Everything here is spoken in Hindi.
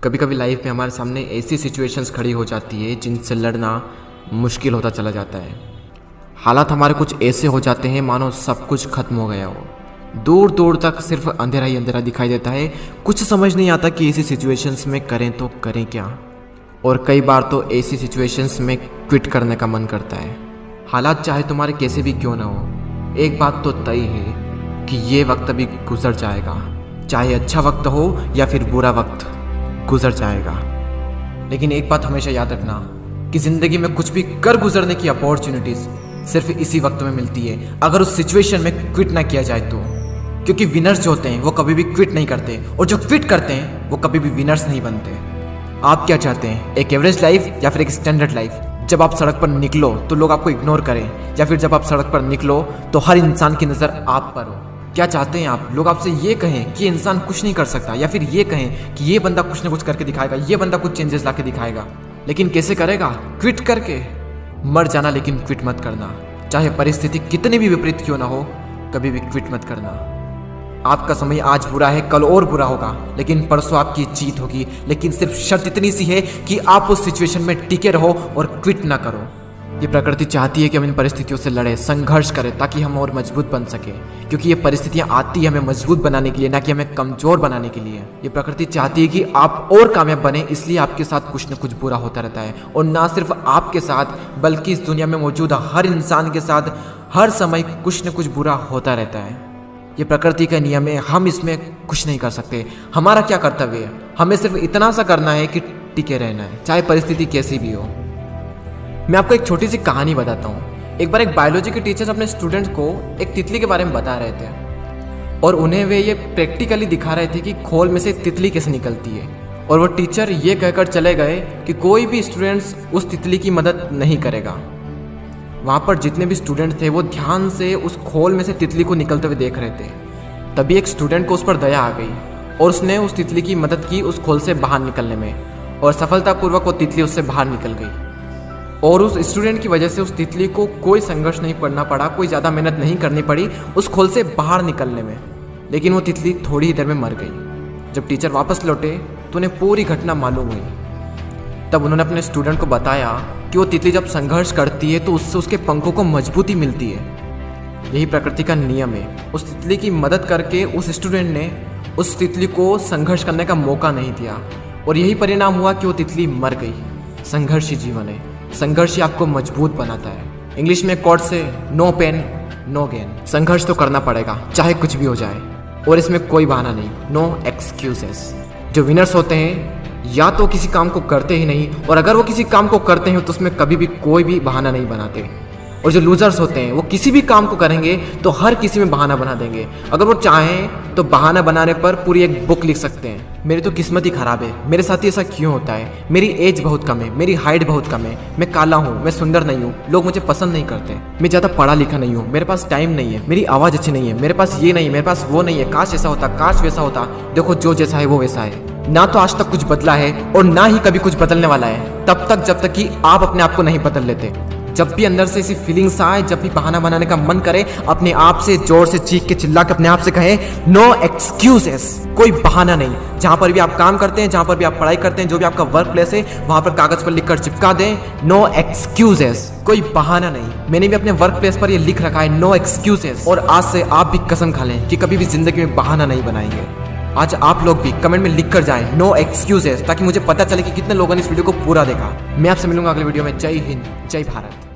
कभी कभी लाइफ में हमारे सामने ऐसी सिचुएशंस खड़ी हो जाती है जिनसे लड़ना मुश्किल होता चला जाता है। हालात हमारे कुछ ऐसे हो जाते हैं मानो सब कुछ खत्म हो गया हो। दूर दूर तक सिर्फ अंधेरा ही अंधेरा दिखाई देता है। कुछ समझ नहीं आता कि ऐसी सिचुएशंस में करें तो करें क्या। और कई बार तो ऐसी सिचुएशंस में क्विट करने का मन करता है। हालात चाहे तुम्हारे कैसे भी क्यों ना हो, एक बात तो तय है कि ये वक्त अभी गुजर जाएगा। चाहे अच्छा वक्त हो या फिर बुरा वक्त, गुजर जाएगा। लेकिन एक बात हमेशा याद रखना कि ज़िंदगी में कुछ भी कर गुजरने की अपॉर्चुनिटीज़ सिर्फ इसी वक्त में मिलती है, अगर उस सिचुएशन में क्विट ना किया जाए तो। क्योंकि विनर्स जो होते हैं वो कभी भी क्विट नहीं करते, और जो क्विट करते हैं वो कभी भी विनर्स नहीं बनते। आप क्या चाहते हैं, एक एवरेज लाइफ या फिर एक स्टैंडर्ड लाइफ? जब आप सड़क पर निकलो तो लोग आपको इग्नोर करें, या फिर जब आप सड़क पर निकलो तो हर इंसान की नज़र आप पर हो? क्या चाहते हैं आप? लोग आपसे ये कहें कि इंसान कुछ नहीं कर सकता, या फिर ये कहें कि ये बंदा कुछ ना कुछ करके दिखाएगा, ये बंदा कुछ चेंजेस ला के दिखाएगा। लेकिन कैसे करेगा? क्विट करके। मर जाना, लेकिन क्विट मत करना। चाहे परिस्थिति कितनी भी विपरीत क्यों ना हो, कभी भी क्विट मत करना। आपका समय आज बुरा है, कल और बुरा होगा, लेकिन परसों आपकी जीत होगी। लेकिन सिर्फ शर्त इतनी सी है कि आप उस सिचुएशन में टिके रहो और क्विट ना करो। ये प्रकृति चाहती है कि हम इन परिस्थितियों से लड़े, संघर्ष करें, ताकि हम और मजबूत बन सके। क्योंकि ये परिस्थितियां आती है हमें मजबूत बनाने के लिए, ना कि हमें कमजोर बनाने के लिए। ये प्रकृति चाहती है कि आप और कामयाब बने, इसलिए आपके साथ कुछ न कुछ बुरा होता रहता है। और ना सिर्फ आपके साथ, बल्कि इस दुनिया में मौजूद हर इंसान के साथ हर समय कुछ न कुछ बुरा होता रहता है। ये प्रकृति का नियम है, हम इसमें कुछ नहीं कर सकते। हमारा क्या कर्तव्य है? हमें सिर्फ इतना सा करना है कि टिके रहना है, चाहे परिस्थिति कैसी भी हो। मैं आपको एक छोटी सी कहानी बताता हूँ। एक बार एक बायोलॉजी के टीचर अपने स्टूडेंट्स को एक तितली के बारे में बता रहे थे, और उन्हें वे ये प्रैक्टिकली दिखा रहे थे कि खोल में से तितली कैसे निकलती है। और वो टीचर ये कहकर चले गए कि कोई भी स्टूडेंट्स उस तितली की मदद नहीं करेगा। वहाँ पर जितने भी स्टूडेंट थे वो ध्यान से उस खोल में से तितली को निकलते हुए देख रहे थे। तभी एक स्टूडेंट को उस पर दया आ गई, और उसने उस तितली की मदद की उस खोल से बाहर निकलने में, और सफलतापूर्वक वो तितली उससे बाहर निकल गई। और उस स्टूडेंट की वजह से उस तितली को कोई संघर्ष नहीं करना पड़ा, कोई ज़्यादा मेहनत नहीं करनी पड़ी उस खोल से बाहर निकलने में। लेकिन वो तितली थोड़ी ही देर में मर गई। जब टीचर वापस लौटे तो उन्हें पूरी घटना मालूम हुई। तब उन्होंने अपने स्टूडेंट को बताया कि वो तितली जब संघर्ष करती है तो उससे उसके पंखों को मजबूती मिलती है। यही प्रकृति का नियम है। उस तितली की मदद करके उस स्टूडेंट ने उस तितली को संघर्ष करने का मौका नहीं दिया, और यही परिणाम हुआ कि वो तितली मर गई। संघर्ष ही जीवन है, संघर्ष ही आपको मजबूत बनाता है। इंग्लिश में कोट से नो पेन नो गेन। संघर्ष तो करना पड़ेगा, चाहे कुछ भी हो जाए, और इसमें कोई बहाना नहीं, नो एक्सक्यूजेस। जो विनर्स होते हैं या तो किसी काम को करते ही नहीं, और अगर वो किसी काम को करते हैं तो उसमें कभी भी कोई भी बहाना नहीं बनाते। और जो लूजर्स होते हैं वो किसी भी काम को करेंगे तो हर किसी में बहाना बना देंगे। अगर वो चाहें तो बहाना बनाने पर पूरी एक बुक लिख सकते हैं। मेरी तो किस्मत ही खराब है, मेरे साथ ही ऐसा क्यों होता है, मेरी एज बहुत कम है, मेरी हाइट बहुत कम है, मैं काला हूँ, मैं सुंदर नहीं हूँ, लोग मुझे पसंद नहीं करते, मैं ज़्यादा पढ़ा लिखा नहीं हूँ, मेरे पास टाइम नहीं है, मेरी आवाज़ अच्छी नहीं है, मेरे पास ये नहीं, मेरे पास वो नहीं है, काश ऐसा होता, काश वैसा होता। देखो, जो जैसा है वो वैसा है। ना तो आज तक कुछ बदला है और ना ही कभी कुछ बदलने वाला है, तब तक जब तक कि आप अपने आप को नहीं बदल लेते। जब भी अंदर से ऐसी फीलिंग्स आए, जब भी बहाना बनाने का मन करे, अपने आप से जोर से चीख के चिल्ला के अपने आप से कहें नो एक्सक्यूजेस। कोई बहाना नहीं। जहां पर भी आप काम करते हैं, जहां पर भी आप पढ़ाई करते हैं, जो भी आपका वर्क प्लेस है, वहां पर कागज पर लिखकर चिपका दें नो एक्सक्यूजेस। कोई बहाना नहीं। मैंने भी अपने वर्क प्लेस पर ये लिख रखा है नो एक्सक्यूजेस, और आज से आप भी कसम खा लें कि कभी भी जिंदगी में बहाना नहीं बनाएंगे। आज आप लोग भी कमेंट में लिख कर जाएं नो एक्सक्यूजेस, ताकि मुझे पता चले कि कितने लोगों ने इस वीडियो को पूरा देखा। मैं आपसे मिलूंगा अगले वीडियो में। जय हिंद, जय भारत।